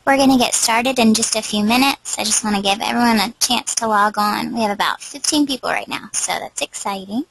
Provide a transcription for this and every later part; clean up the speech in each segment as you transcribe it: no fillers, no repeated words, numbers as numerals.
We're going to get started in just a few minutes. I just want to give everyone a chance to log on. We have about 15 people right now, so that's exciting.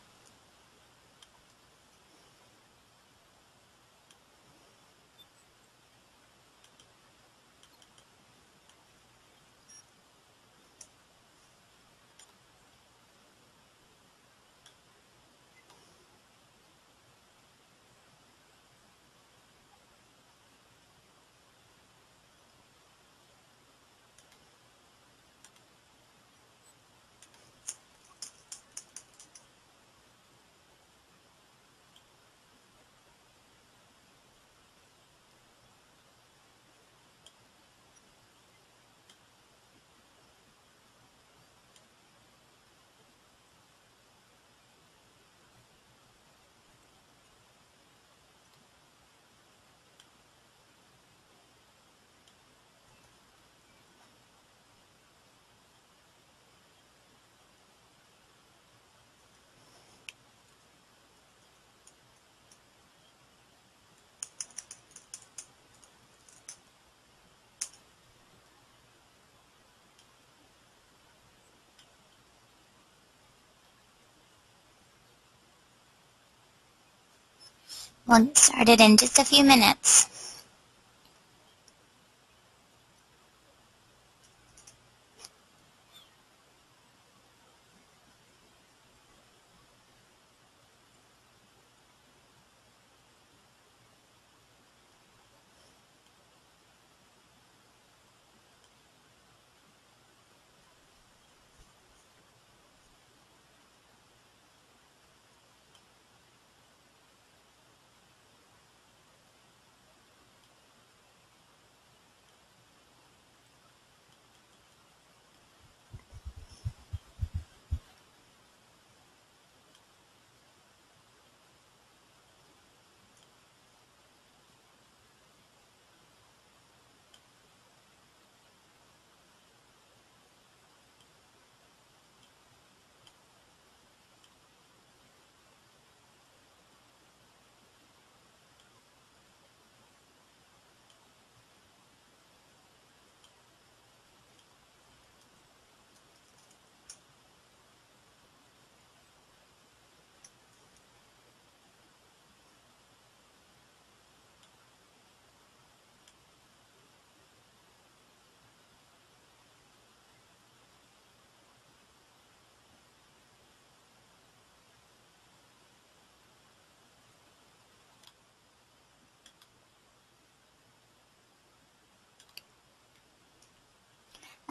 We'll get started in just a few minutes.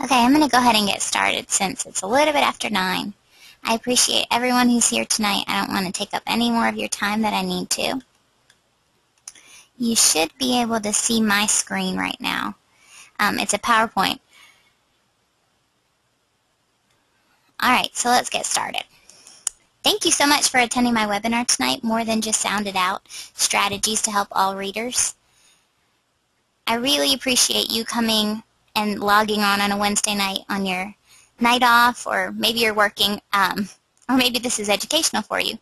Okay, I'm going to go ahead and get started since it's a little bit after 9. I appreciate everyone who's here tonight. I don't want to take up any more of your time than I need to. You should be able to see my screen right now. It's a PowerPoint. Alright, so let's get started. Thank you so much for attending my webinar tonight, More Than Just Sounded Out, Strategies to Help All Readers. I really appreciate you coming and logging on a Wednesday night on your night off, or maybe you're working, or maybe this is educational for you.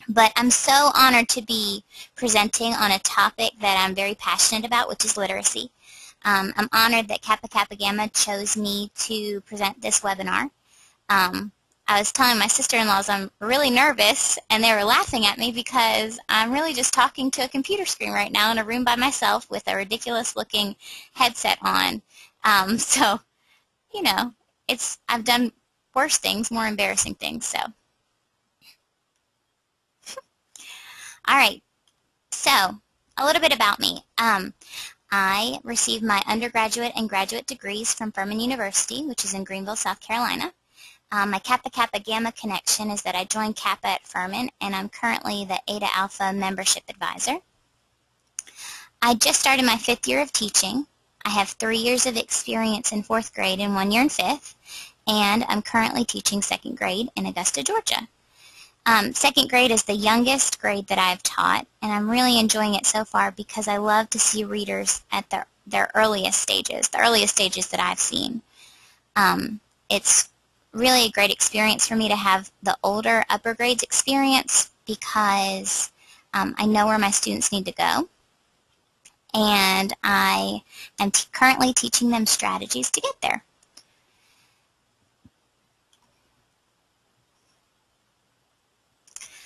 But I'm so honored to be presenting on a topic that I'm very passionate about, which is literacy. I'm honored that Kappa Kappa Gamma chose me to present this webinar. I was telling my sister-in-laws I'm really nervous, and they were laughing at me because I'm really just talking to a computer screen right now in a room by myself with a ridiculous-looking headset on. So, you know, I've done worse things, more embarrassing things, so. All right, so a little bit about me. I received my undergraduate and graduate degrees from Furman University, which is in Greenville, South Carolina. My Kappa Kappa Gamma connection is that I joined Kappa at Furman, and I'm currently the Eta Alpha Membership Advisor. I just started my 5th year of teaching. I have 3 years of experience in 4th grade and 1 year in 5th, and I'm currently teaching 2nd grade in Augusta, Georgia. 2nd grade is the youngest grade that I've taught, and I'm really enjoying it so far because I love to see readers at their earliest stages, the earliest stages that I've seen. It's really a great experience for me to have the older upper grades experience because I know where my students need to go. And and I am currently teaching them strategies to get there.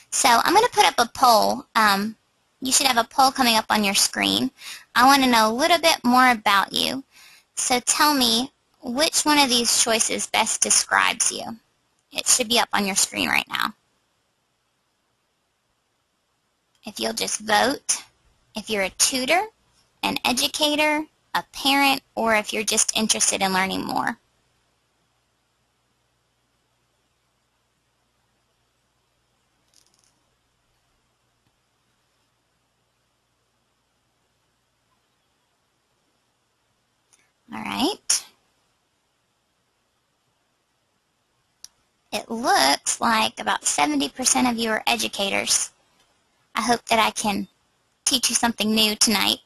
So I'm going to put up a poll. You should have a poll coming up on your screen. I want to know a little bit more about you. So tell me, which one of these choices best describes you? It should be up on your screen right now. If you'll just vote, if you're a tutor, an educator, a parent, or if you're just interested in learning more. All right. It looks like about 70% of you are educators. I hope that I can teach you something new tonight.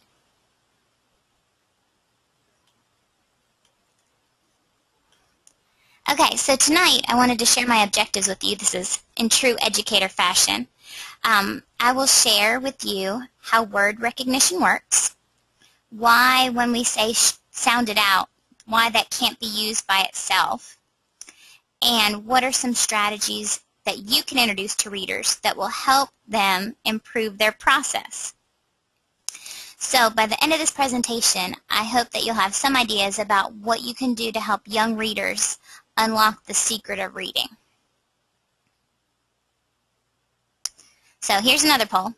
Okay, so tonight I wanted to share my objectives with you. This is in true educator fashion. I will share with you how word recognition works, why when we say sound it out, why that can't be used by itself, and what are some strategies that you can introduce to readers that will help them improve their process. So by the end of this presentation, I hope that you'll have some ideas about what you can do to help young readers unlock the secret of reading. So here's another poll.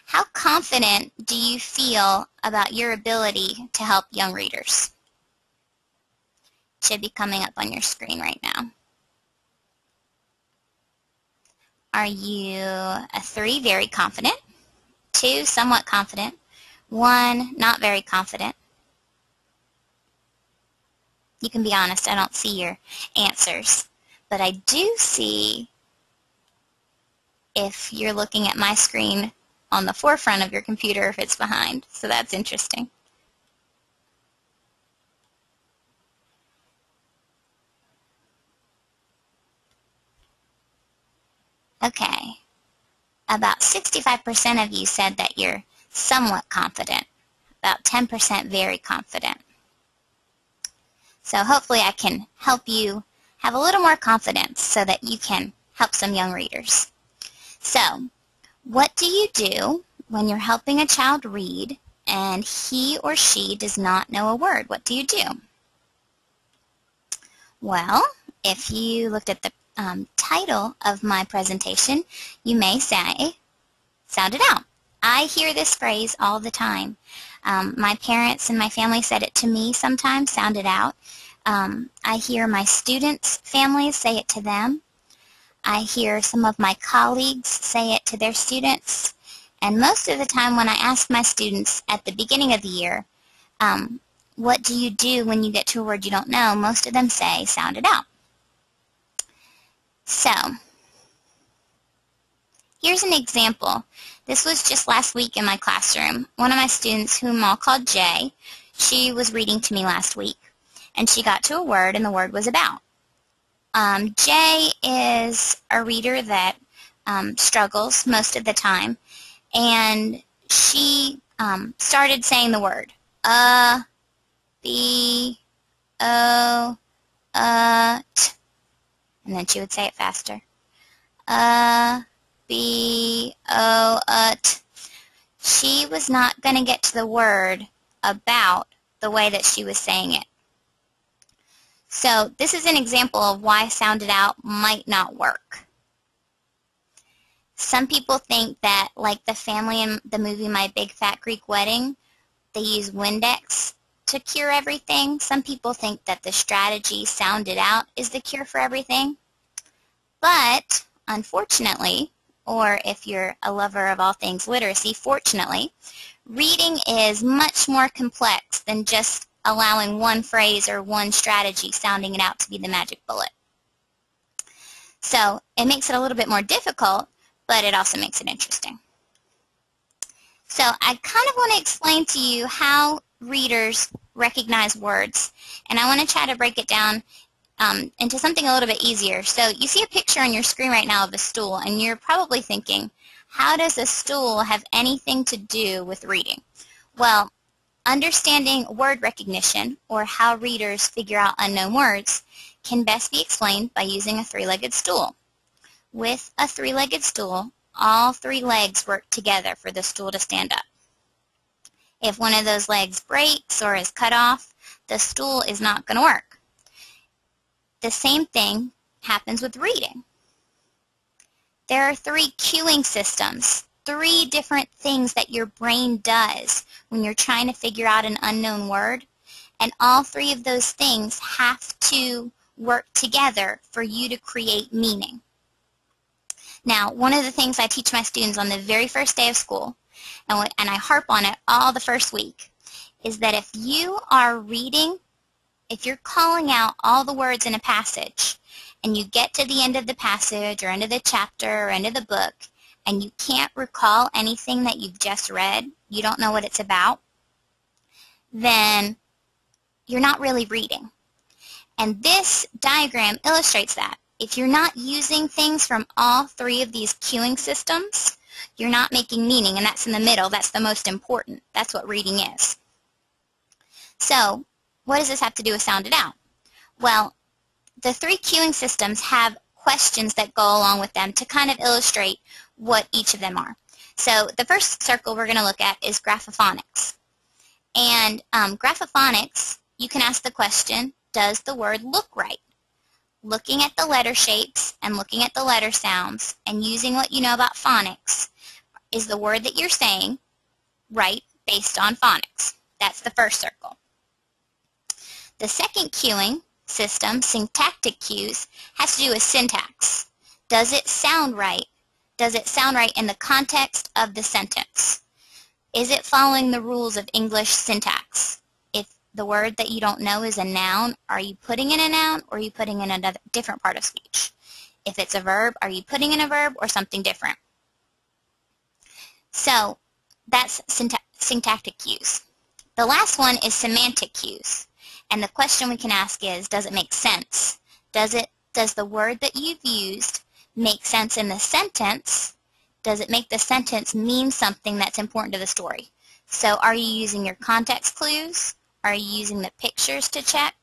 How confident do you feel about your ability to help young readers? It should be coming up on your screen right now. Are you a 3, very confident, 2, somewhat confident, 1, not very confident? You can be honest, I don't see your answers, but I do see if you're looking at my screen on the forefront of your computer, if it's behind, so that's interesting. Okay, about 65% of you said that you're somewhat confident, about 10% very confident. So hopefully I can help you have a little more confidence so that you can help some young readers. So, what do you do when you're helping a child read and he or she does not know a word? What do you do? Well, if you looked at the title of my presentation, you may say, sound it out. I hear this phrase all the time. My parents and my family said it to me sometimes, sound it out. I hear my students' families say it to them. I hear some of my colleagues say it to their students. And most of the time when I ask my students at the beginning of the year, what do you do when you get to a word you don't know, most of them say, sound it out. So, here's an example. This was just last week in my classroom. One of my students, whom I'll call Jay, she was reading to me last week, and she got to a word, and the word was about. Jay is a reader that struggles most of the time, and she started saying the word, b, o, t, and then she would say it faster. B, O, t. She was not going to get to the word about the way that she was saying it. So this is an example of why sound it out might not work. Some people think that, like the family in the movie My Big Fat Greek Wedding, they use Windex to cure everything. Some people think that the strategy sound it out is the cure for everything. But unfortunately, or if you're a lover of all things literacy, fortunately, reading is much more complex than just allowing one phrase or one strategy, sounding it out, to be the magic bullet. So it makes it a little bit more difficult, but it also makes it interesting. So I kind of want to explain to you how readers recognize words, and I want to try to break it down into something a little bit easier. So you see a picture on your screen right now of a stool, and you're probably thinking, how does a stool have anything to do with reading? Well, Understanding word recognition, or how readers figure out unknown words, can best be explained by using a three-legged stool. With a three-legged stool, all three legs work together for the stool to stand up. If one of those legs breaks or is cut off, the stool is not going to work. The same thing happens with reading. There are three cueing systems, three different things that your brain does when you're trying to figure out an unknown word, and all three of those things have to work together for you to create meaning. Now, one of the things I teach my students on the very first day of school, and I harp on it all the first week, is that if you are reading, if you're calling out all the words in a passage, and you get to the end of the passage or end of the chapter or end of the book, and you can't recall anything that you've just read, you don't know what it's about, then you're not really reading. And this diagram illustrates that. If you're not using things from all three of these cueing systems, you're not making meaning, and that's in the middle. That's the most important. That's what reading is. So, what does this have to do with sound it out? Well, the three cueing systems have questions that go along with them to kind of illustrate what each of them are. So, the first circle we're going to look at is graphophonics. And graphophonics, you can ask the question, does the word look right? Looking at the letter shapes and looking at the letter sounds and using what you know about phonics, is the word that you're saying right based on phonics? That's the first circle. The second cueing system, syntactic cues, has to do with syntax. Does it sound right? Does it sound right in the context of the sentence? Is it following the rules of English syntax? If the word that you don't know is a noun, are you putting in a noun or are you putting in another different part of speech? If it's a verb, are you putting in a verb or something different? So that's syntactic cues. The last one is semantic cues. And the question we can ask is, does it make sense? Does the word that you've used make sense in the sentence? Does it make the sentence mean something that's important to the story? So are you using your context clues? Are you using the pictures to check?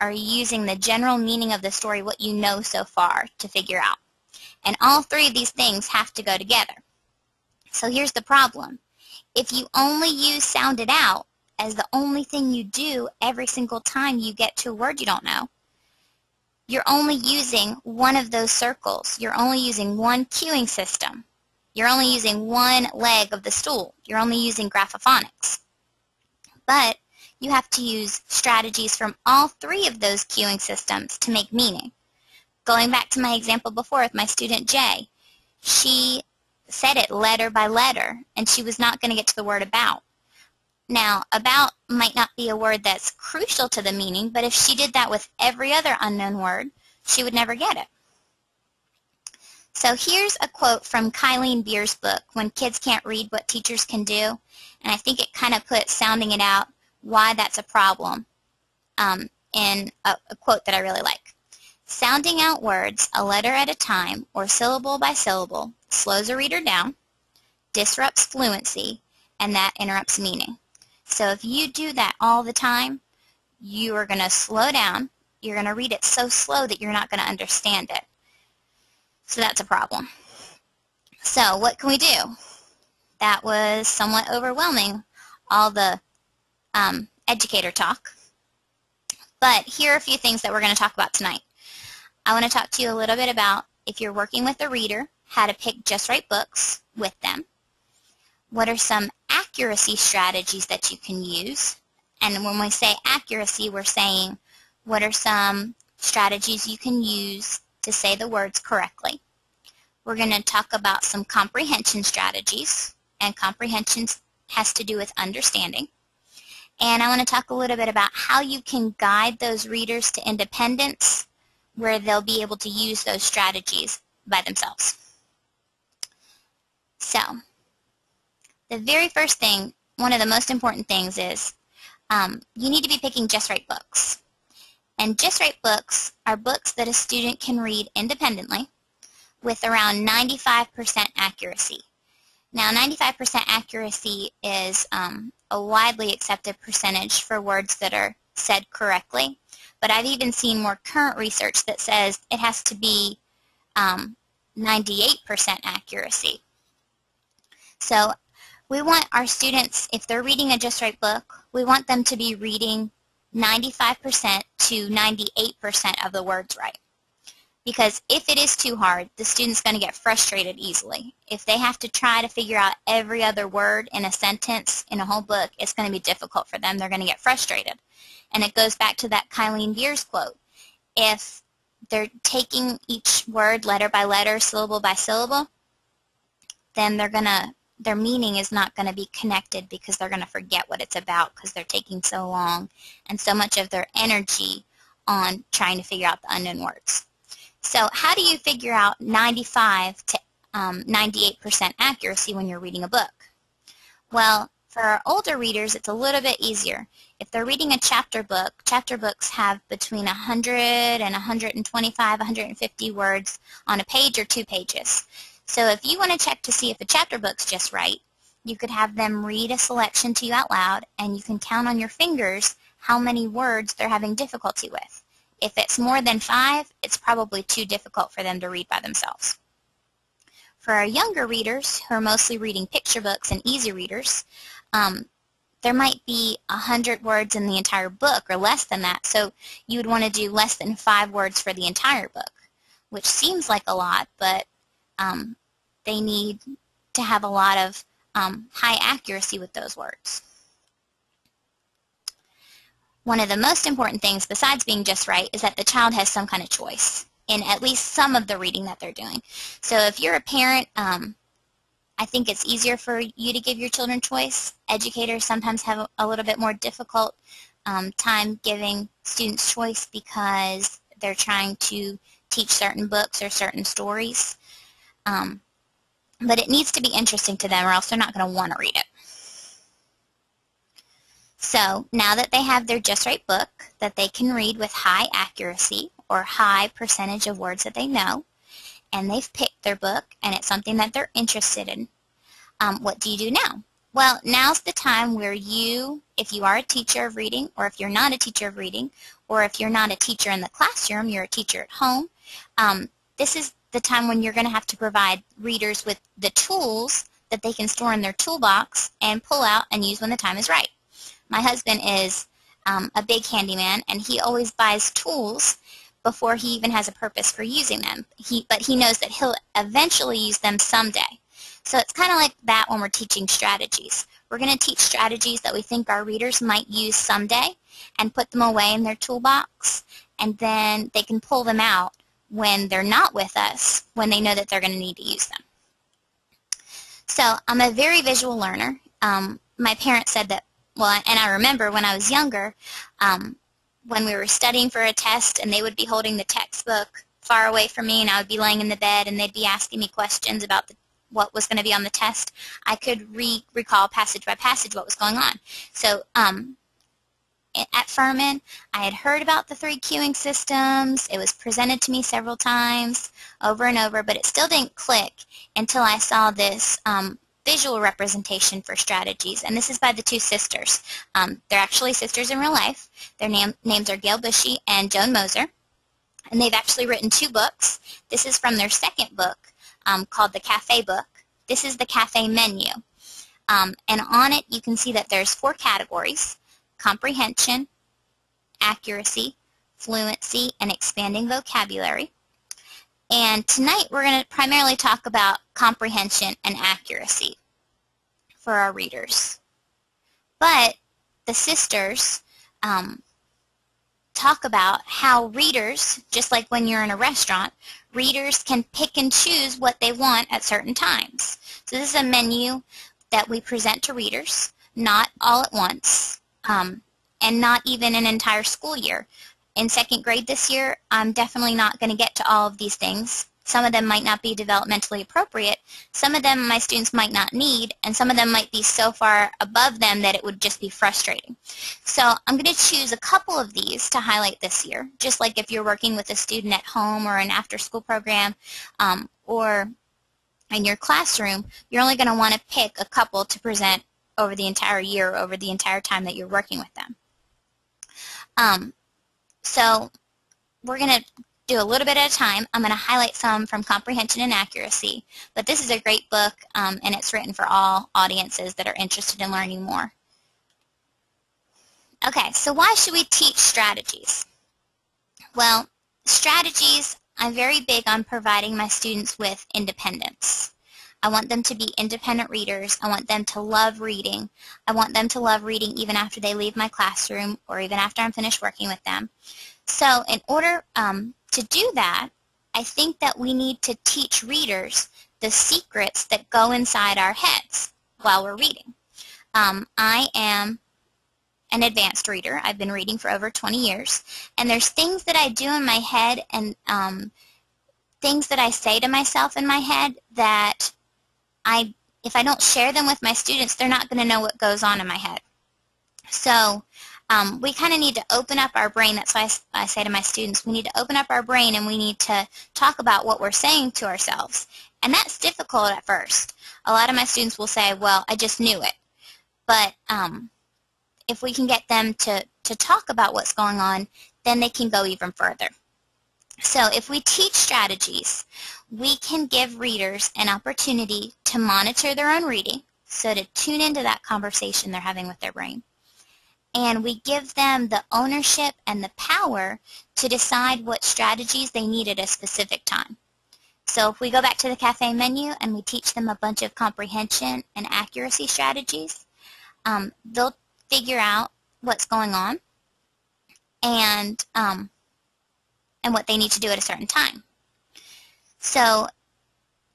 Are you using the general meaning of the story, what you know so far, to figure out? And all three of these things have to go together. So here's the problem. If you only use sound it out as the only thing you do every single time you get to a word you don't know, you're only using one of those circles. You're only using one cueing system. You're only using one leg of the stool. You're only using graphophonics. But you have to use strategies from all three of those cueing systems to make meaning. Going back to my example before with my student Jay, she said it letter by letter, and she was not going to get to the word about. Now, about might not be a word that's crucial to the meaning, but if she did that with every other unknown word, she would never get it. So here's a quote from Kylene Beer's book, When Kids Can't Read, What Teachers Can Do, and I think it kind of puts sounding it out, why that's a problem, in a quote that I really like. Sounding out words a letter at a time or syllable by syllable slows a reader down, disrupts fluency, and that interrupts meaning. So if you do that all the time, you are going to slow down. You're going to read it so slow that you're not going to understand it. So that's a problem. So what can we do? That was somewhat overwhelming, all the educator talk. But here are a few things that we're going to talk about tonight. I want to talk to you a little bit about, if you're working with a reader, how to pick just right books with them. What are some accuracy strategies that you can use? And when we say accuracy, we're saying what are some strategies you can use to say the words correctly. We're going to talk about some comprehension strategies, and comprehension has to do with understanding. And I want to talk a little bit about how you can guide those readers to independence, where they'll be able to use those strategies by themselves. So, the very first thing, one of the most important things is you need to be picking just right books. And just right books are books that a student can read independently with around 95% accuracy. Now, 95% accuracy is a widely accepted percentage for words that are said correctly, but I've even seen more current research that says it has to be 98% accuracy. So we want our students, if they're reading a Just Right book, we want them to be reading 95% to 98% of the words right. Because if it is too hard, the student's going to get frustrated easily. If they have to try to figure out every other word in a sentence in a whole book, it's going to be difficult for them. They're going to get frustrated. And it goes back to that Kylene Beers quote. If they're taking each word letter by letter, syllable by syllable, then their meaning is not going to be connected because they're going to forget what it's about because they're taking so long and so much of their energy on trying to figure out the unknown words. So how do you figure out 95 to 98% accuracy when you're reading a book? Well, for our older readers, it's a little bit easier. If they're reading a chapter book, chapter books have between 100 and 125, 150 words on a page or 2 pages. So if you want to check to see if a chapter book's just right, you could have them read a selection to you out loud, and you can count on your fingers how many words they're having difficulty with. If it's more than 5, it's probably too difficult for them to read by themselves. For our younger readers, who are mostly reading picture books and easy readers, there might be 100 words in the entire book or less than that, so you would want to do less than 5 words for the entire book, which seems like a lot, but they need to have a lot of high accuracy with those words. One of the most important things, besides being just right, is that the child has some kind of choice in at least some of the reading that they're doing. So if you're a parent, I think it's easier for you to give your children choice. Educators sometimes have a little bit more difficult time giving students choice because they're trying to teach certain books or certain stories. But it needs to be interesting to them or else they're not going to want to read it. So now that they have their Just Right book that they can read with high accuracy or high percentage of words that they know, and they've picked their book and it's something that they're interested in, what do you do now? Well, now's the time where you, if you are a teacher of reading, or if you're not a teacher of reading, or if you're not a teacher in the classroom, you're a teacher at home, this is the time when you're going to have to provide readers with the tools that they can store in their toolbox and pull out and use when the time is right. My husband is a big handyman, and he always buys tools before he even has a purpose for using them. But he knows that he'll eventually use them someday. So it's kind of like that when we're teaching strategies. We're going to teach strategies that we think our readers might use someday and put them away in their toolbox, and then they can pull them out when they're not with us, when they know that they're going to need to use them. So I'm a very visual learner. My parents said that, well, and I remember when I was younger, when we were studying for a test and they would be holding the textbook far away from me and I would be laying in the bed and they'd be asking me questions about what was going to be on the test, I could recall passage by passage what was going on. So at Furman, I had heard about the 3 cueing systems. It was presented to me several times over and over, but it still didn't click until I saw this visual representation for strategies, and this is by the 2 sisters. They're actually sisters in real life. Their names are Gail Bushy and Joan Moser, and they've actually written 2 books. This is from their 2nd book called The Cafe Book. This is the cafe menu, and on it you can see that there's 4 categories: comprehension, accuracy, fluency, and expanding vocabulary. And tonight we're going to primarily talk about comprehension and accuracy for our readers. But the sisters talk about how readers, just like when you're in a restaurant, readers can pick and choose what they want at certain times. So this is a menu that we present to readers, not all at once, and not even an entire school year. In 2nd grade this year, I'm definitely not going to get to all of these things. Some of them might not be developmentally appropriate. Some of them my students might not need, and some of them might be so far above them that it would just be frustrating. So I'm going to choose a couple of these to highlight this year, just like if you're working with a student at home or an after-school program, or in your classroom, you're only going to want to pick a couple to present over the entire year, over the entire time that you're working with them. So we're going to do a little bit at a time. I'm going to highlight some from comprehension and accuracy, but this is a great book, and it's written for all audiences that are interested in learning more. Okay, so why should we teach strategies? Well, strategies, I'm very big on providing my students with independence. I want them to be independent readers. I want them to love reading. I want them to love reading even after they leave my classroom or even after I'm finished working with them. So in order to do that, I think that we need to teach readers the secrets that go inside our heads while we're reading. I am an advanced reader. I've been reading for over 20 years, and there's things that I do in my head and things that I say to myself in my head that if I don't share them with my students, they're not going to know what goes on in my head. So we kind of need to open up our brain. That's why I say to my students, we need to open up our brain and we need to talk about what we're saying to ourselves. And that's difficult at first. A lot of my students will say, well, I just knew it. But if we can get them to talk about what's going on, then they can go even further. So if we teach strategies, we can give readers an opportunity to monitor their own reading, so to tune into that conversation they're having with their brain. And we give them the ownership and the power to decide what strategies they need at a specific time. So if we go back to the cafe menu and we teach them a bunch of comprehension and accuracy strategies, they'll figure out what's going on and what they need to do at a certain time. So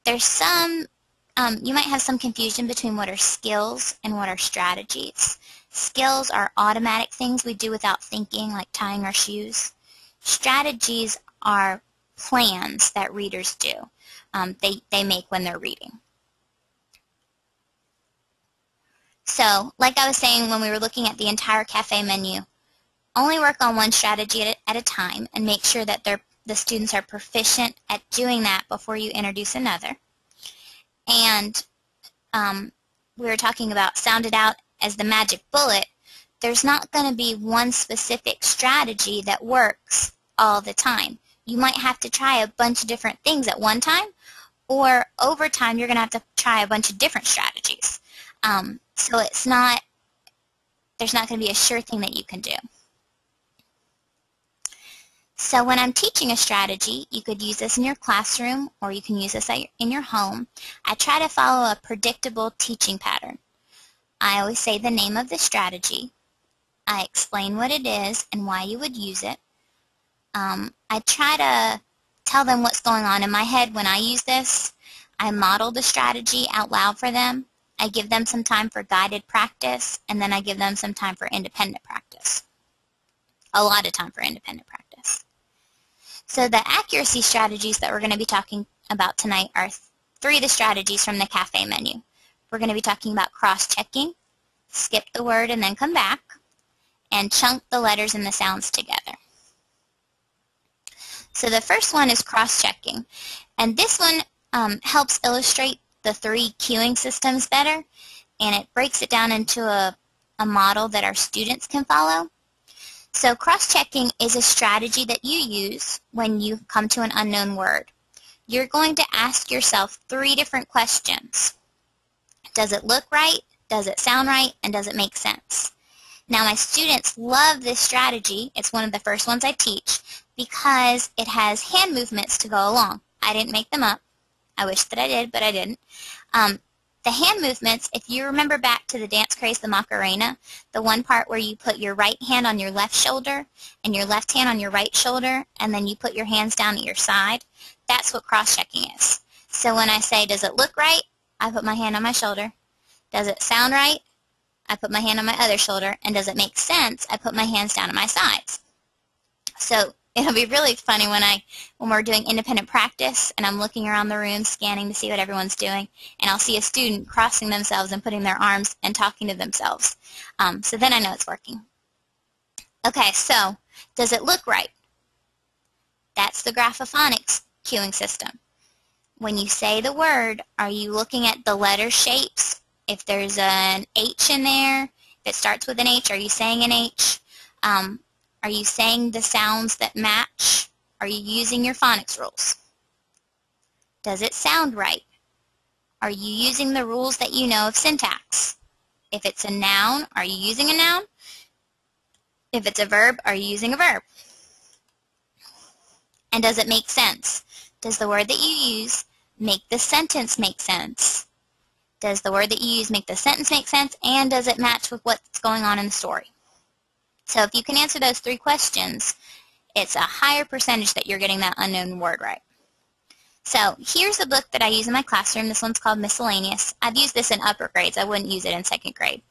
there's some, you might have some confusion between what are skills and what are strategies. Skills are automatic things we do without thinking, like tying our shoes. Strategies are plans that readers do. They make when they're reading. So, like I was saying when we were looking at the entire cafe menu, only work on one strategy at a time and make sure that the students are proficient at doing that before you introduce another. And we were talking about sound it out as the magic bullet. There's not going to be one specific strategy that works all the time. You might have to try a bunch of different things at one time, or over time you're going to have to try a bunch of different strategies. So there's not going to be a sure thing that you can do. So when I'm teaching a strategy, you could use this in your classroom or you can use this in your home. I try to follow a predictable teaching pattern. I always say the name of the strategy. I explain what it is and why you would use it. I try to tell them what's going on in my head when I use this. I model the strategy out loud for them. I give them some time for guided practice, and then I give them some time for independent practice. A lot of time for independent practice. So the accuracy strategies that we're going to be talking about tonight are 3 of the strategies from the cafe menu. We're going to be talking about cross-checking, skip the word and then come back, and chunk the letters and the sounds together. So the first one is cross-checking, and this one helps illustrate the 3 cueing systems better, and it breaks it down into a model that our students can follow. So cross-checking is a strategy that you use when you come to an unknown word. You're going to ask yourself 3 different questions. Does it look right? Does it sound right? And does it make sense? Now my students love this strategy. It's one of the first ones I teach because it has hand movements to go along. I didn't make them up. I wish that I did, but I didn't. The hand movements, if you remember back to the dance craze, the Macarena, the one part where you put your right hand on your left shoulder and your left hand on your right shoulder, and then you put your hands down at your side, that's what cross-checking is. So when I say, does it look right? I put my hand on my shoulder. Does it sound right? I put my hand on my other shoulder. And does it make sense? I put my hands down at my sides. So it'll be really funny when we're doing independent practice and I'm looking around the room scanning to see what everyone's doing, and I'll see a student crossing themselves and putting their arms and talking to themselves. So then I know it's working. Okay, so does it look right? That's the Graphophonic cueing system. when you say the word, are you looking at the letter shapes? If there's an H in there, if it starts with an H, are you saying an H? Are you saying the sounds that match? Are you using your phonics rules? Does it sound right? Are you using the rules that you know of syntax? If it's a noun, are you using a noun? If it's a verb, are you using a verb? And does it make sense? Does the word that you use make the sentence make sense? Does the word that you use make the sentence make sense? And does it match with what's going on in the story? So if you can answer those 3 questions, it's a higher percentage that you're getting that unknown word right. So here's a book that I use in my classroom. This one's called Miscellaneous. I've used this in upper grades. I wouldn't use it in 2nd grade.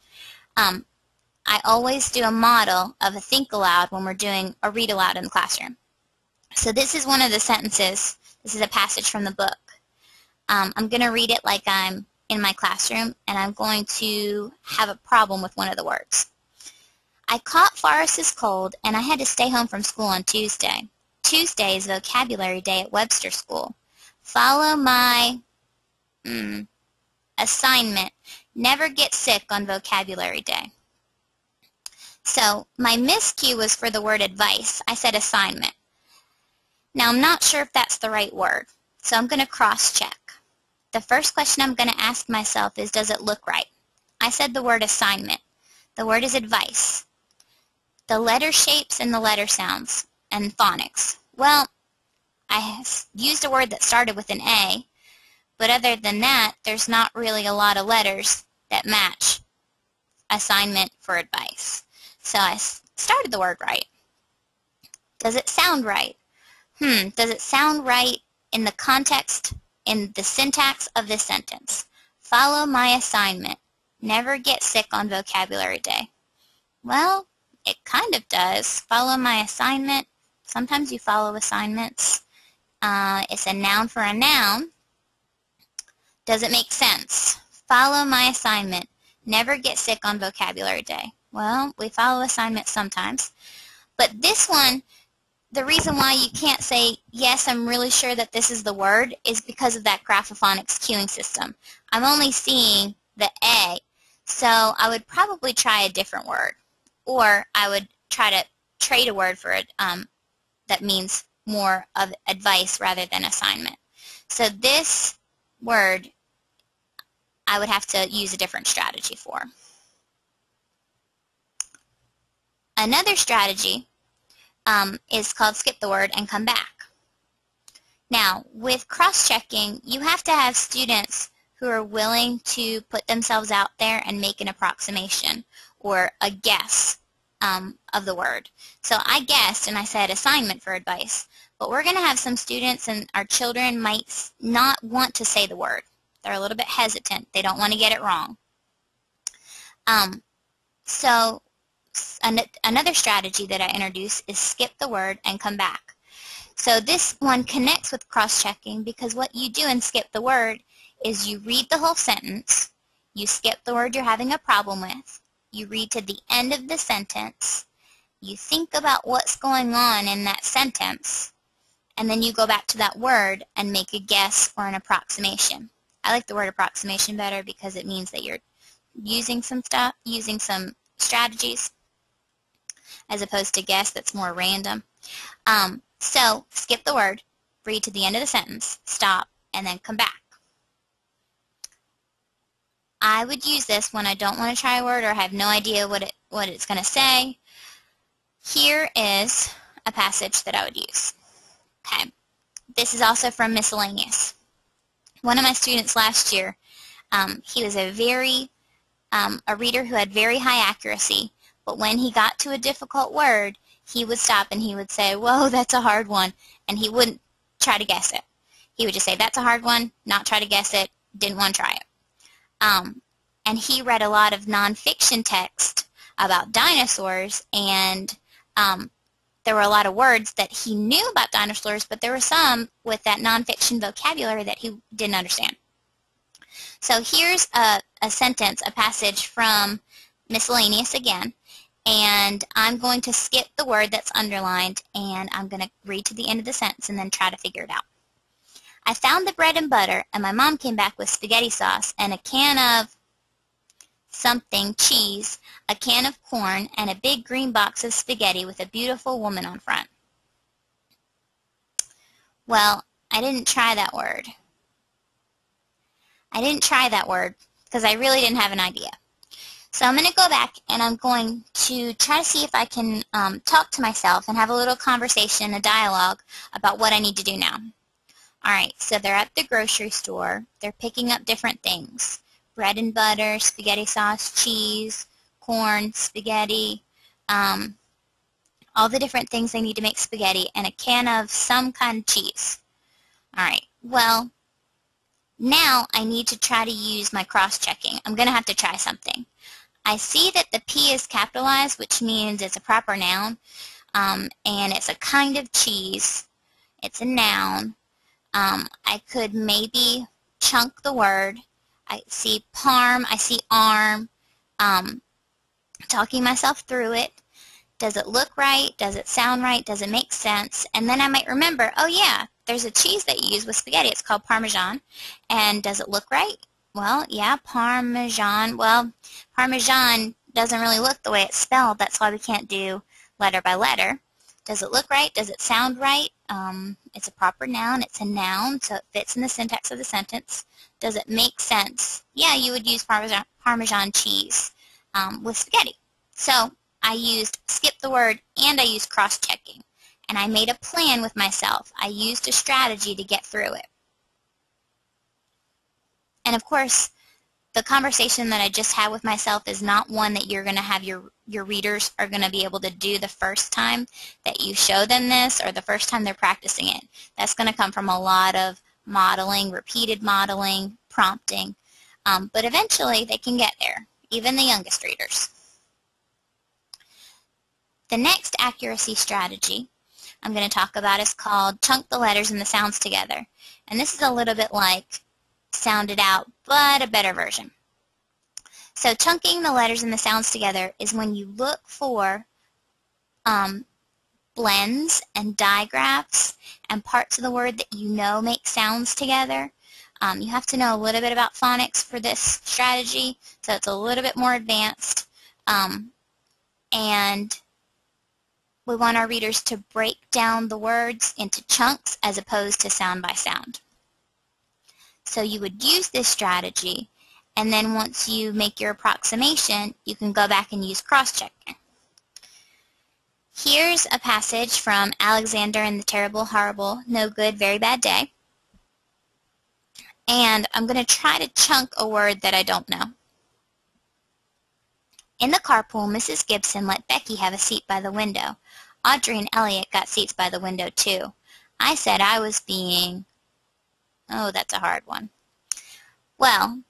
I always do a model of a think aloud when we're doing a read aloud in the classroom. So this is one of the sentences. This is a passage from the book. I'm going to read it like I'm in my classroom, and I'm going to have a problem with one of the words. I caught Forrest's cold, and I had to stay home from school on Tuesday. Tuesday is vocabulary day at Webster School. Follow my assignment. Never get sick on vocabulary day. So my miscue was for the word advice. I said assignment. Now I'm not sure if that's the right word, so I'm going to cross-check. The first question I'm going to ask myself is, does it look right? I said the word assignment. The word is advice. The letter shapes and the letter sounds and phonics. Well, I used a word that started with an A, but other than that, there's not really a lot of letters that match assignment for advice. So I started the word right. Does it sound right? Does it sound right in the context, in the syntax of this sentence? Follow my assignment. Never get sick on vocabulary day. Well, it kind of does. Follow my assignment. Sometimes you follow assignments. It's a noun for a noun. Does it make sense? Follow my assignment. Never get sick on vocabulary day. Well, we follow assignments sometimes. But this one, the reason why you can't say, yes, I'm really sure that this is the word, is because of that Graphophonic cueing system. I'm only seeing the A, so I would probably try a different word. Or I would try to trade a word for it that means more of advice rather than assignment. So this word, I would have to use a different strategy for. Another strategy is called skip the word and come back. Now, with cross-checking, you have to have students who are willing to put themselves out there and make an approximation or a guess of the word. So I guessed and I said assignment for advice, but we're going to have some students and our children might not want to say the word. They're a little bit hesitant. They don't want to get it wrong. So another strategy that I introduce is skip the word and come back. So this one connects with cross-checking because what you do in skip the word is you read the whole sentence, you skip the word you're having a problem with, you read to the end of the sentence, you think about what's going on in that sentence, and then you go back to that word and make a guess or an approximation. I like the word approximation better because it means that you're using some stuff, using some strategies, as opposed to guess that's more random. So skip the word, read to the end of the sentence, stop, and then come back. I would use this when I don't want to try a word or I have no idea what it's going to say. Here is a passage that I would use. Okay, this is also from Miscellaneous. One of my students last year, he was a reader who had very high accuracy, but when he got to a difficult word, he would stop and he would say, whoa, that's a hard one, and he wouldn't try to guess it. He would just say, that's a hard one, not try to guess it, didn't want to try it. And he read a lot of nonfiction text about dinosaurs, and there were a lot of words that he knew about dinosaurs, but there were some with that nonfiction vocabulary that he didn't understand. So here's a sentence, a passage from Miscellaneous again, and I'm going to skip the word that's underlined, and I'm going to read to the end of the sentence and then try to figure it out. I found the bread and butter, and my mom came back with spaghetti sauce and a can of something, cheese, a can of corn, and a big green box of spaghetti with a beautiful woman on front. Well, I didn't try that word. I didn't try that word because I really didn't have an idea. So I'm going to go back and I'm going to try to see if I can talk to myself and have a little conversation, a dialogue about what I need to do now. Alright, so they're at the grocery store. They're picking up different things. Bread and butter, spaghetti sauce, cheese, corn, spaghetti, all the different things they need to make spaghetti, and a can of some kind of cheese. Alright, well, now I need to try to use my cross-checking. I'm going to have to try something. I see that the P is capitalized, which means it's a proper noun, and it's a kind of cheese. It's a noun. I could maybe chunk the word. I see parm, I see arm, talking myself through it. Does it look right? Does it sound right? Does it make sense? And then I might remember, oh yeah, there's a cheese that you use with spaghetti. It's called Parmesan. And does it look right? Well, yeah, Parmesan. Well, Parmesan doesn't really look the way it's spelled. That's why we can't do letter by letter. Does it look right? Does it sound right? It's a proper noun. It's a noun, so it fits in the syntax of the sentence. Does it make sense? Yeah, you would use Parmesan cheese with spaghetti. So I used skip the word and I used cross-checking. And I made a plan with myself. I used a strategy to get through it. And of course, the conversation that I just had with myself is not one that you're going to have your readers are going to be able to do the first time that you show them this or the first time they're practicing it. That's going to come from a lot of modeling, repeated modeling, prompting. But eventually they can get there, even the youngest readers. The next accuracy strategy I'm going to talk about is called chunk the letters and the sounds together. And this is a little bit like Sound It Out, but a better version. So chunking the letters and the sounds together is when you look for blends and digraphs and parts of the word that you know make sounds together. You have to know a little bit about phonics for this strategy, so it's a little bit more advanced. And we want our readers to break down the words into chunks as opposed to sound by sound. So you would use this strategy, and then once you make your approximation, you can go back and use cross-checking. Here's a passage from Alexander and the Terrible, Horrible, No Good, Very Bad Day. And I'm going to try to chunk a word that I don't know. In the carpool, Mrs. Gibson let Becky have a seat by the window. Audrey and Elliot got seats by the window, too. I said I was being... Oh, that's a hard one. Well,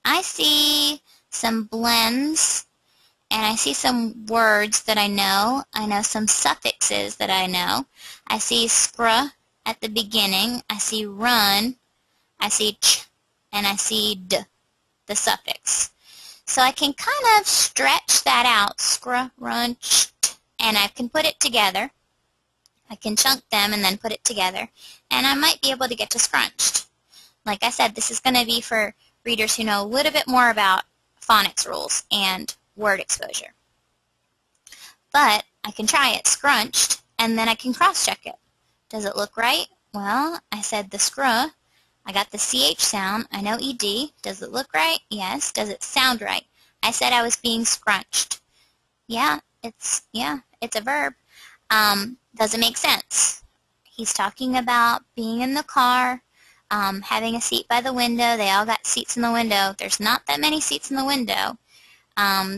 I see some blends, and I see some words that I know. I know some suffixes that I know. I see scr at the beginning. I see run. I see ch, and I see d, the suffix. So I can kind of stretch that out, scr, run, ch, t, and I can put it together. I can chunk them and then put it together, and I might be able to get to scrunched. Like I said, this is going to be for readers who know a little bit more about phonics rules and word exposure. But I can try it scrunched, and then I can cross-check it. Does it look right? Well, I said the scr. I got the CH sound. I know ED. Does it look right? Yes. Does it sound right? I said I was being scrunched. Yeah, it's a verb. Does it make sense? He's talking about being in the car, having a seat by the window. They all got seats in the window. There's not that many seats in the window.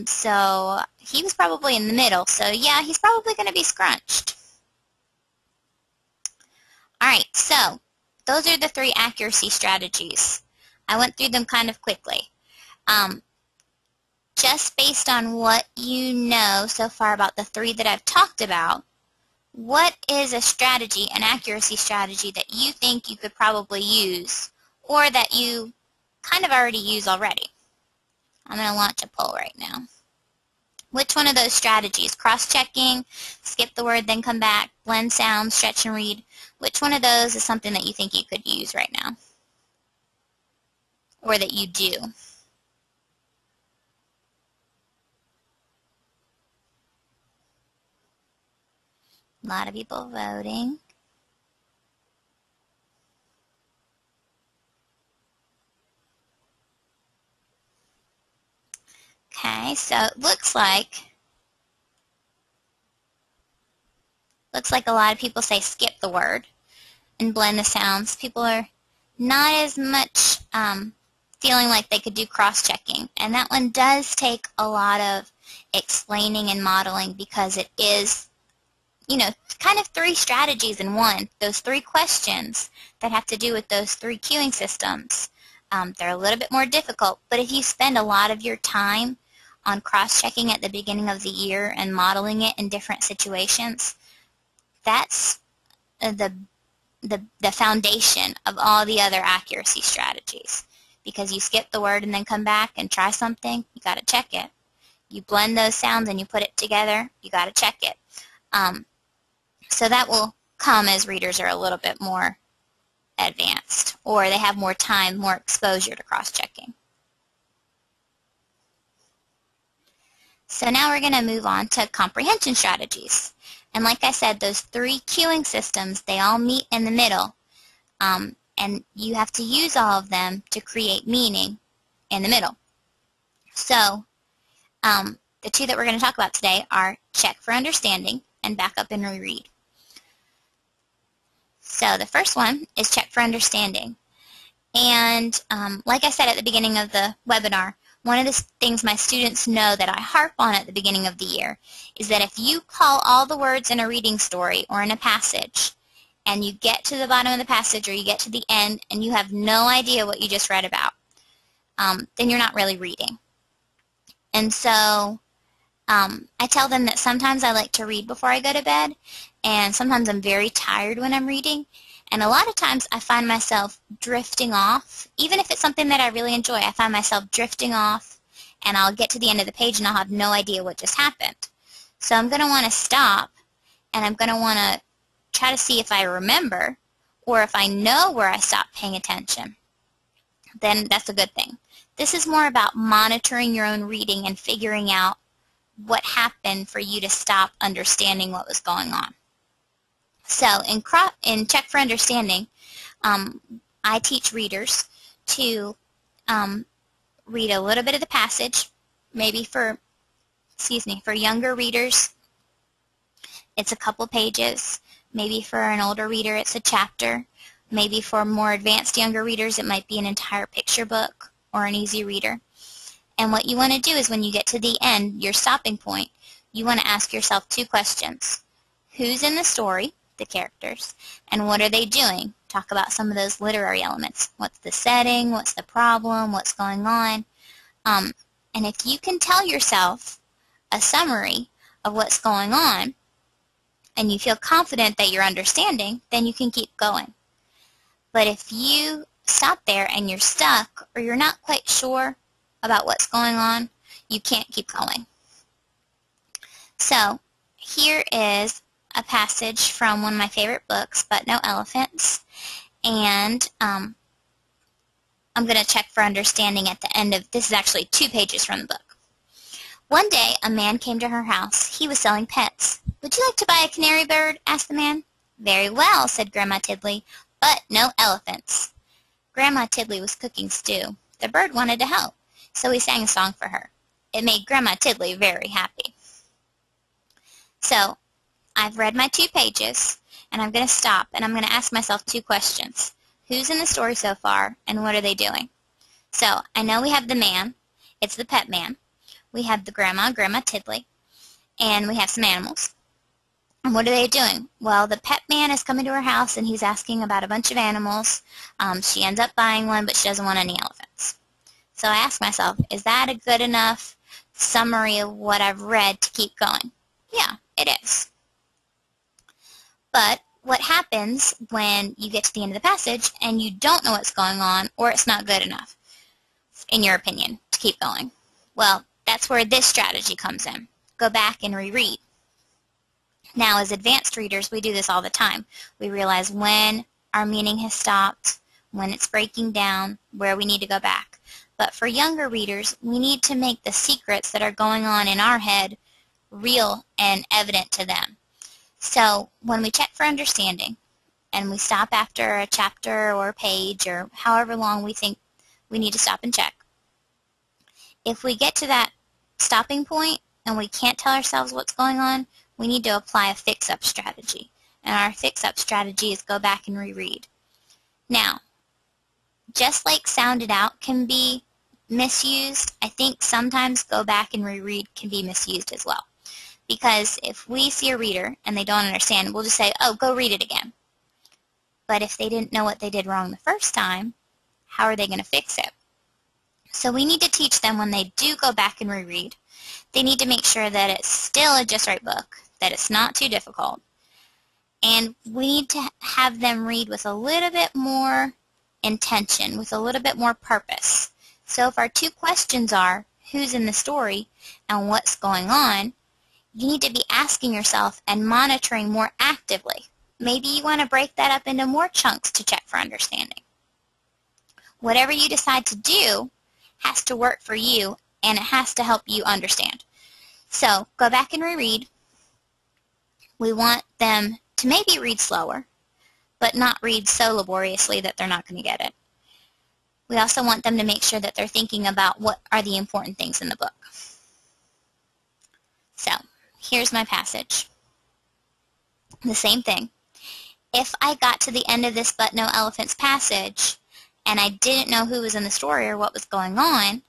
So he was probably in the middle. So yeah, he's probably going to be scrunched. Alright, so those are the 3 accuracy strategies. I went through them kind of quickly. Just based on what you know so far about the 3 that I've talked about, what is a strategy, an accuracy strategy that you think you could probably use or that you kind of already use already? I'm going to launch a poll right now. Which one of those strategies, cross-checking, skip the word, then come back, blend sounds, stretch and read, which one of those is something that you think you could use right now? Or that you do? A lot of people voting. Okay, so it looks like a lot of people say skip the word and blend the sounds. People are not as much feeling like they could do cross-checking. And that one does take a lot of explaining and modeling because it is, you know, kind of 3 strategies in one. Those 3 questions that have to do with those 3 cueing systems. They're a little bit more difficult, but if you spend a lot of your time on cross-checking at the beginning of the year and modeling it in different situations, that's the foundation of all the other accuracy strategies. Because you skip the word and then come back and try something, you got to check it. You blend those sounds and you put it together, you got to check it. So that will come as readers are a little bit more advanced, or they have more time, more exposure to cross-checking. So now we're going to move on to comprehension strategies. And like I said, those 3 cueing systems, they all meet in the middle. And you have to use all of them to create meaning in the middle. So the 2 that we're going to talk about today are check for understanding and back up and reread. So the first one is check for understanding. And like I said at the beginning of the webinar, one of the things my students know that I harp on at the beginning of the year is that if you call all the words in a reading story or in a passage and you get to the bottom of the passage or you get to the end and you have no idea what you just read about, then you're not really reading. And so I tell them that sometimes I like to read before I go to bed, and sometimes I'm very tired when I'm reading, and a lot of times I find myself drifting off. Even if it's something that I really enjoy, I find myself drifting off, and I'll get to the end of the page and I'll have no idea what just happened. So I'm going to want to stop, and I'm going to want to try to see if I remember, or if I know where I stopped paying attention. Then that's a good thing. This is more about monitoring your own reading and figuring out what happened for you to stop understanding what was going on. So in Check for Understanding, I teach readers to read a little bit of the passage. Maybe for younger readers, it's a couple pages. Maybe for an older reader, it's a chapter. Maybe for more advanced younger readers, it might be an entire picture book or an easy reader. And what you want to do is when you get to the end, your stopping point, you want to ask yourself 2 questions. Who's in the story, the characters, and what are they doing? Talk about some of those literary elements. What's the setting? What's the problem? What's going on? And if you can tell yourself a summary of what's going on, and you feel confident that you're understanding, then you can keep going. But if you stop there and you're stuck, or you're not quite sure about what's going on, you can't keep going. So here is a passage from one of my favorite books, But No Elephants, and I'm going to check for understanding at the end of, this is actually 2 pages from the book. One day, a man came to her house. He was selling pets. "Would you like to buy a canary bird?" asked the man. "Very well," said Grandma Tiddly, "but no elephants." Grandma Tiddly was cooking stew. The bird wanted to help, so he sang a song for her. It made Grandma Tiddly very happy. So I've read my 2 pages, and I'm going to stop, and I'm going to ask myself 2 questions. Who's in the story so far, and what are they doing? So I know we have the man. It's the pet man. We have the Grandma Tiddly, and we have some animals. And what are they doing? Well, the pet man is coming to her house, and he's asking about a bunch of animals. She ends up buying one, but she doesn't want any elephants. So I ask myself, is that a good enough summary of what I've read to keep going? Yeah, it is. But what happens when you get to the end of the passage and you don't know what's going on, or it's not good enough, in your opinion, to keep going? Well, that's where this strategy comes in. go back and reread. Now, as advanced readers, we do this all the time. We realize when our meaning has stopped, when it's breaking down, where we need to go back. But for younger readers, we need to make the secrets that are going on in our head real and evident to them. So when we check for understanding, and we stop after a chapter or a page or however long we think we need to stop and check, if we get to that stopping point and we can't tell ourselves what's going on, we need to apply a fix-up strategy. And our fix-up strategy is go back and reread. Now, just like sound it out can be misused, I think sometimes go back and reread can be misused as well. Because if we see a reader and they don't understand, we'll just say, oh, go read it again. But if they didn't know what they did wrong the first time, how are they going to fix it? So we need to teach them when they do go back and reread, they need to make sure that it's still a just right book, that it's not too difficult. And we need to have them read with a little bit more intention, with a little bit more purpose. So if our two questions are, who's in the story and what's going on, you need to be asking yourself and monitoring more actively. Maybe you want to break that up into more chunks to check for understanding. Whatever you decide to do has to work for you, and it has to help you understand. So go back and reread. We want them to maybe read slower, but not read so laboriously that they're not going to get it. We also want them to make sure that they're thinking about what are the important things in the book. So here's my passage. The same thing. If I got to the end of this but no elephants passage and I didn't know who was in the story or what was going on,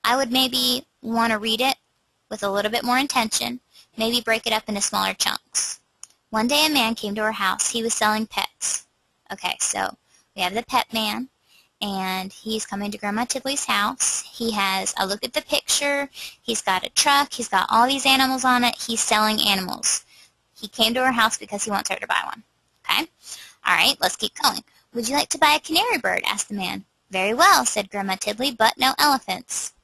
I would maybe want to read it with a little bit more intention, maybe break it up into smaller chunks. One day a man came to our house. He was selling pets. Okay, so we have the pet man, and he's coming to Grandma Tidley's house. He has a look at the picture. He's got a truck. He's got all these animals on it. He's selling animals. He came to our house because he wants her to buy one. Okay? All right, let's keep going. Would you like to buy a canary bird? Asked the man. Very well, said Grandma Tidley, but no elephants.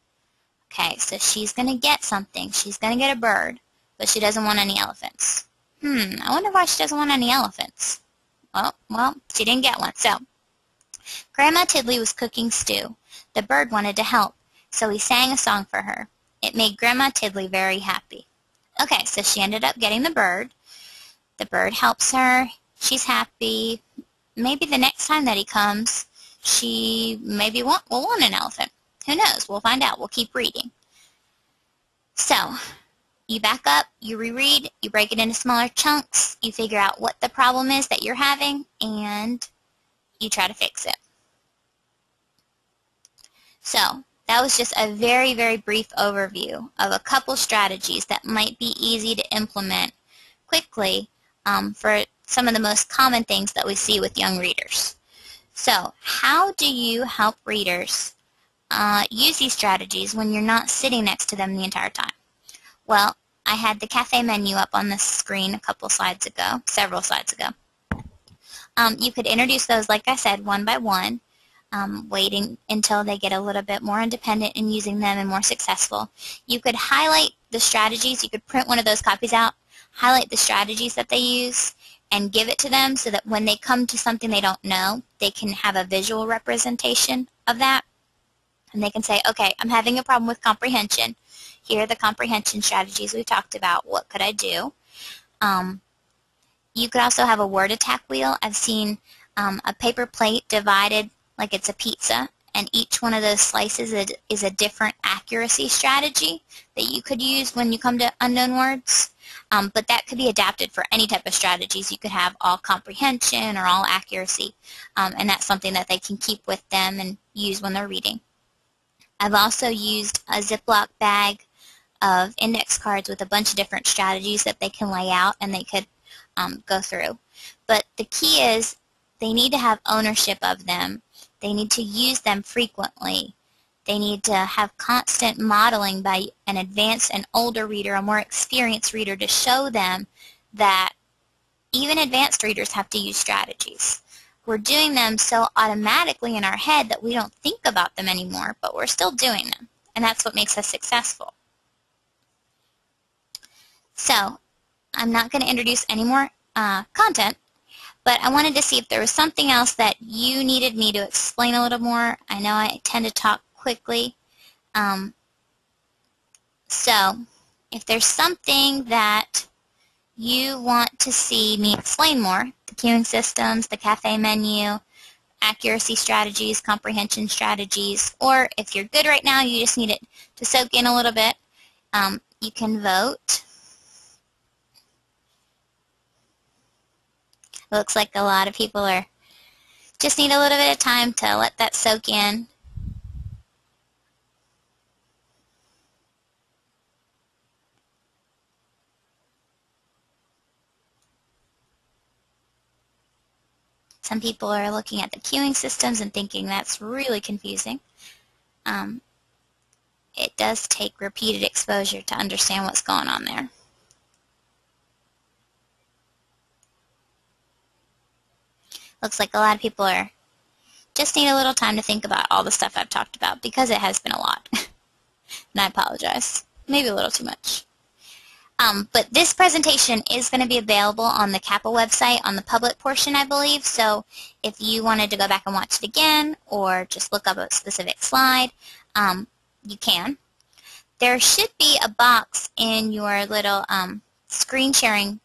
Okay, so she's going to get something. She's going to get a bird, but she doesn't want any elephants. I wonder why she doesn't want any elephants. Well, she didn't get one. So, Grandma Tidley was cooking stew. The bird wanted to help, so he sang a song for her. It made Grandma Tidley very happy. Okay, so she ended up getting the bird. The bird helps her. She's happy. Maybe the next time that he comes, she maybe will want an elephant. Who knows? We'll find out. We'll keep reading. So, you back up, you reread, you break it into smaller chunks, you figure out what the problem is that you're having, and you try to fix it. So, that was just a very, very brief overview of a couple strategies that might be easy to implement quickly for some of the most common things that we see with young readers. So, how do you help readers use these strategies when you're not sitting next to them the entire time? Well, I had the cafe menu up on the screen a couple slides ago, several slides ago. You could introduce those, like I said, one by one, waiting until they get a little bit more independent and using them and more successful. You could highlight the strategies. You could print one of those copies out, highlight the strategies that they use, and give it to them so that when they come to something they don't know, they can have a visual representation of that. And they can say, okay, I'm having a problem with comprehension. Here are the comprehension strategies we talked about. What could I do? You could also have a word attack wheel. I've seen a paper plate divided like it's a pizza, and each one of those slices is a different accuracy strategy that you could use when you come to unknown words. But that could be adapted for any type of strategies. You could have all comprehension or all accuracy, and that's something that they can keep with them and use when they're reading. I've also used a Ziploc bag of index cards with a bunch of different strategies that they can lay out and they could go through. But the key is they need to have ownership of them. They need to use them frequently. They need to have constant modeling by an advanced and older reader, a more experienced reader, to show them that even advanced readers have to use strategies. We're doing them so automatically in our head that we don't think about them anymore, but we're still doing them, and that's what makes us successful. So I'm not going to introduce any more content, but I wanted to see if there was something else that you needed me to explain a little more. I know I tend to talk quickly. So if there's something that you want to see me explain more, the queuing systems, the cafe menu, accuracy strategies, comprehension strategies, or if you're good right now, you just need it to soak in a little bit, you can vote. Looks like a lot of people just need a little bit of time to let that soak in. Some people are looking at the queuing systems and thinking that's really confusing. It does take repeated exposure to understand what's going on there. Looks like a lot of people just need a little time to think about all the stuff I've talked about, because it has been a lot. And I apologize. Maybe a little too much. But this presentation is going to be available on the CAPA website on the public portion, I believe. So if you wanted to go back and watch it again, or just look up a specific slide, you can. There should be a box in your little screen sharing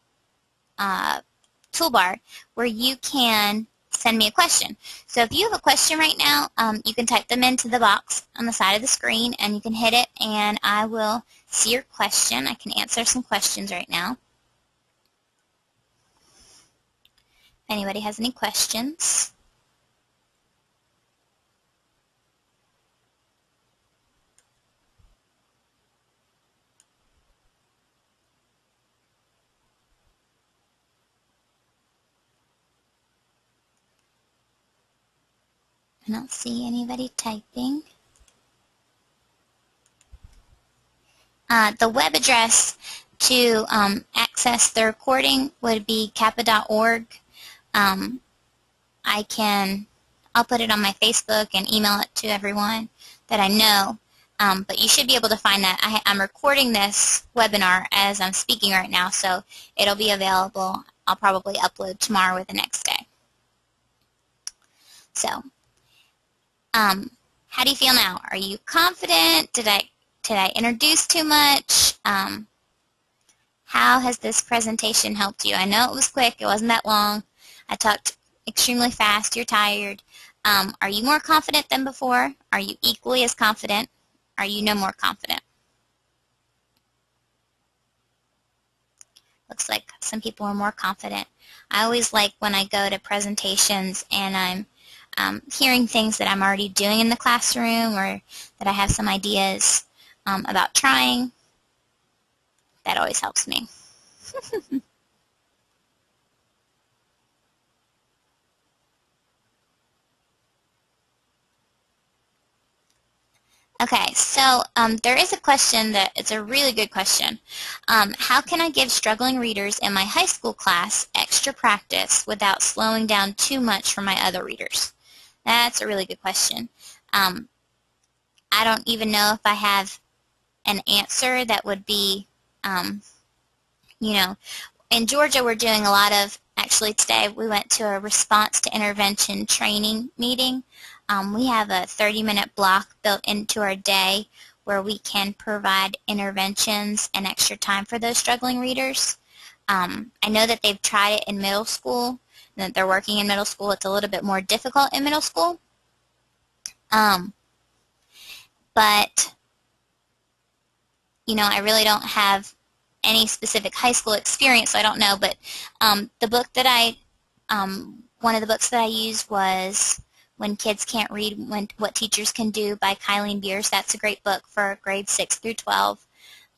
toolbar where you can send me a question. So if you have a question right now, you can type them into the box on the side of the screen, and you can hit it, and I will see your question. I can answer some questions right now. If anybody has any questions. I don't see anybody typing. The web address to access the recording would be kappa.org. I'll put it on my Facebook and email it to everyone that I know. But you should be able to find that. I'm recording this webinar as I'm speaking right now, so it'll be available. I'll probably upload tomorrow or the next day. So, how do you feel now? Are you confident? Did I introduce too much? How has this presentation helped you? I know it was quick. It wasn't that long. I talked extremely fast. You're tired. Are you more confident than before? Are you equally as confident? Are you no more confident? Looks like some people are more confident. I always like when I go to presentations and I'm hearing things that I'm already doing in the classroom, or that I have some ideas about trying. That always helps me. Okay, so there is a question that it's a really good question. How can I give struggling readers in my high school class extra practice without slowing down too much for my other readers? That's a really good question. I don't even know if I have an answer that would be, you know, in Georgia we're doing a lot of, actually today we went to a response to intervention training meeting. We have a 30-minute block built into our day where we can provide interventions and extra time for those struggling readers. I know that they've tried it in middle school, and that they're working in middle school. It's a little bit more difficult in middle school. But, you know, I really don't have any specific high school experience, so I don't know. But the book that one of the books that I used was When Kids Can't Read, What Teachers Can Do by Kylene Beers. That's a great book for grades 6 through 12.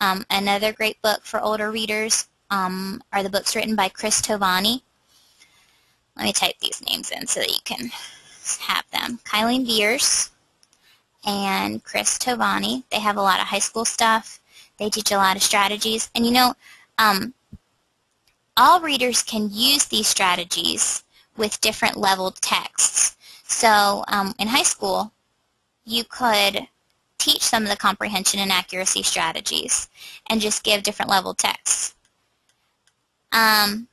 Another great book for older readers are the books written by Chris Tovani. Let me type these names in so that you can have them. Kylene Beers and Chris Tovani. They have a lot of high school stuff. They teach a lot of strategies. And you know, all readers can use these strategies with different leveled texts. So in high school, you could teach some of the comprehension and accuracy strategies and just give different level texts. My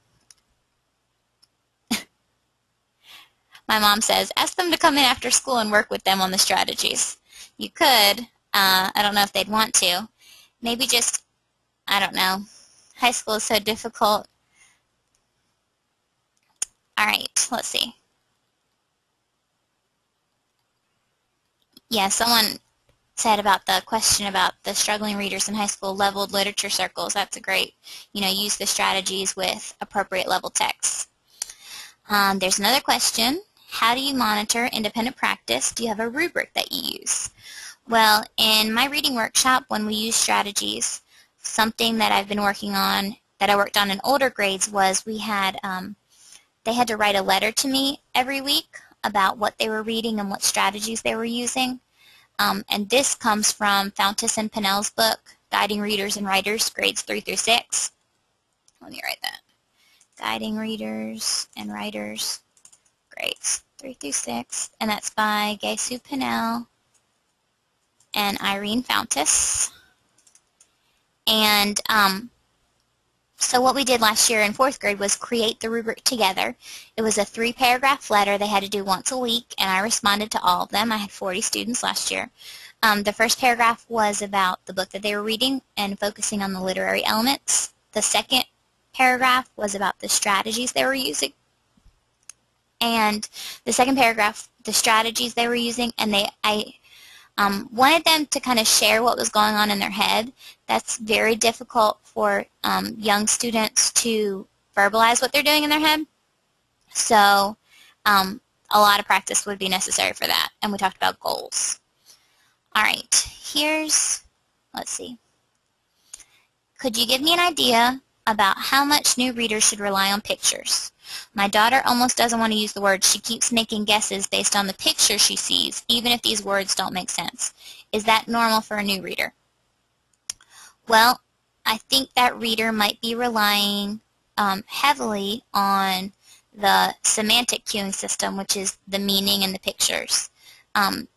mom says, ask them to come in after school and work with them on the strategies. You could. I don't know if they'd want to. Maybe just, I don't know. High school is so difficult. All right, let's see. Yeah, someone said about the question about the struggling readers in high school leveled literature circles. That's a great, use the strategies with appropriate level texts. There's another question. How do you monitor independent practice? Do you have a rubric that you use? Well, in my reading workshop, when we use strategies, something that I've been working on, that I worked on in older grades, was we had, they had to write a letter to me every week about what they were reading and what strategies they were using. And this comes from Fountas and Pinnell's book, Guiding Readers and Writers, grades 3 through 6. Let me write that. Guiding Readers and Writers, grades 3 through 6. And that's by Gay-Sue Pinnell and Irene Fountas. And so what we did last year in 4th grade was create the rubric together. It was a 3-paragraph letter they had to do once a week, and I responded to all of them. I had 40 students last year. The first paragraph was about the book that they were reading and focusing on the literary elements. The second paragraph was about the strategies they were using. And the second paragraph, the strategies they were using, and I wanted them to kind of share what was going on in their head. That's very difficult for young students to verbalize what they're doing in their head. So a lot of practice would be necessary for that. And we talked about goals. All right, let's see. Could you give me an idea about how much new readers should rely on pictures? My daughter almost doesn't want to use the words. She keeps making guesses based on the picture she sees, even if these words don't make sense. Is that normal for a new reader? Well, I think that reader might be relying heavily on the semantic cueing system, which is the meaning and the pictures.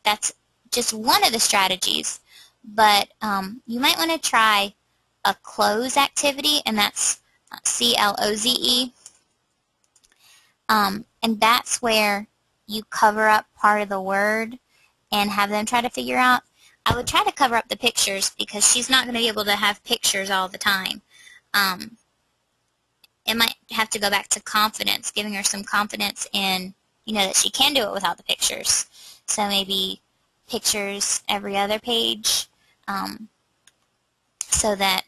That's just one of the strategies, but you might want to try a close activity, and that's C-L-O-Z-E. And that's where you cover up part of the word and have them try to figure out. I would try to cover up the pictures because she's not going to be able to have pictures all the time. It might have to go back to confidence, giving her some confidence in, that she can do it without the pictures. So maybe pictures every other page so that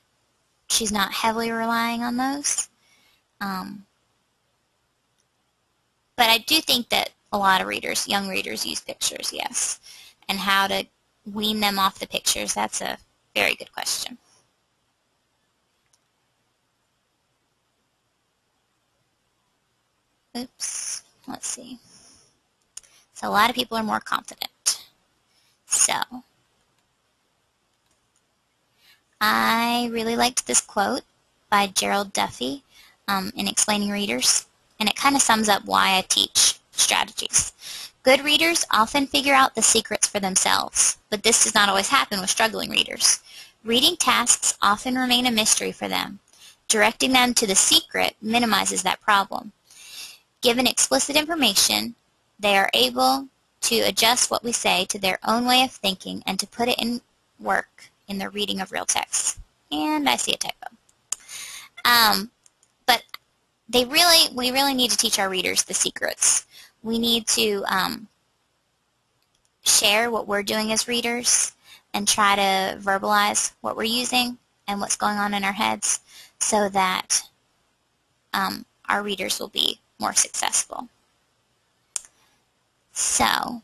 she's not heavily relying on those. But I do think that a lot of readers, young readers, use pictures, yes. And how to wean them off the pictures, that's a very good question. Oops, let's see. So a lot of people are more confident. So I really liked this quote by Gerald Duffy in Explaining Readers, and it kind of sums up why I teach strategies. Good readers often figure out the secrets for themselves, but this does not always happen with struggling readers. Reading tasks often remain a mystery for them. Directing them to the secret minimizes that problem. Given explicit information, they are able to adjust what we say to their own way of thinking and to put it in work in the reading of real text. And I see a typo. But we really need to teach our readers the secrets. We need to share what we're doing as readers and try to verbalize what we're using and what's going on in our heads so that our readers will be more successful. So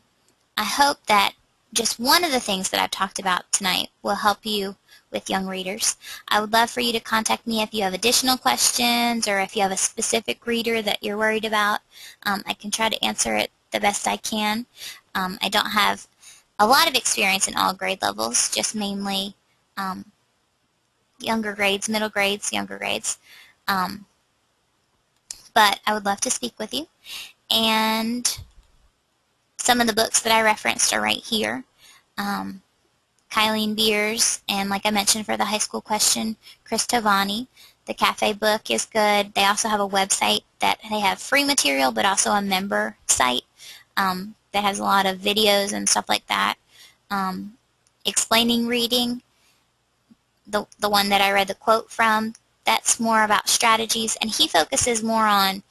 I hope that just one of the things that I've talked about tonight will help you with young readers. I would love for you to contact me if you have additional questions or if you have a specific reader that you're worried about. I can try to answer it the best I can. I don't have a lot of experience in all grade levels, just mainly younger grades, middle grades, younger grades. But I would love to speak with you. And some of the books that I referenced are right here. Kylene Beers, and like I mentioned for the high school question, Chris Tovani. The cafe book is good. They also have a website that they have free material, but also a member site that has a lot of videos and stuff like that. Explaining reading, the one that I read the quote from, that's more about strategies, and he focuses more on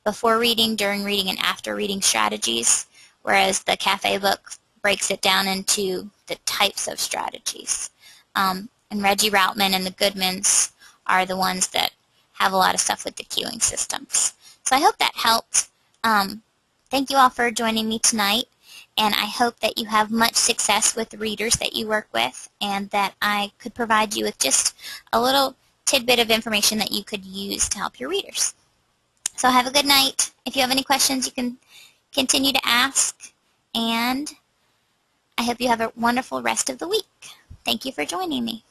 before reading, during reading, and after reading strategies, whereas the cafe book breaks it down into the types of strategies. And Reggie Routman and the Goodmans are the ones that have a lot of stuff with the cueing systems. So I hope that helped. Thank you all for joining me tonight, and I hope that you have much success with the readers that you work with, and that I could provide you with just a little tidbit of information that you could use to help your readers. So have a good night. If you have any questions, you can continue to ask, and I hope you have a wonderful rest of the week. Thank you for joining me.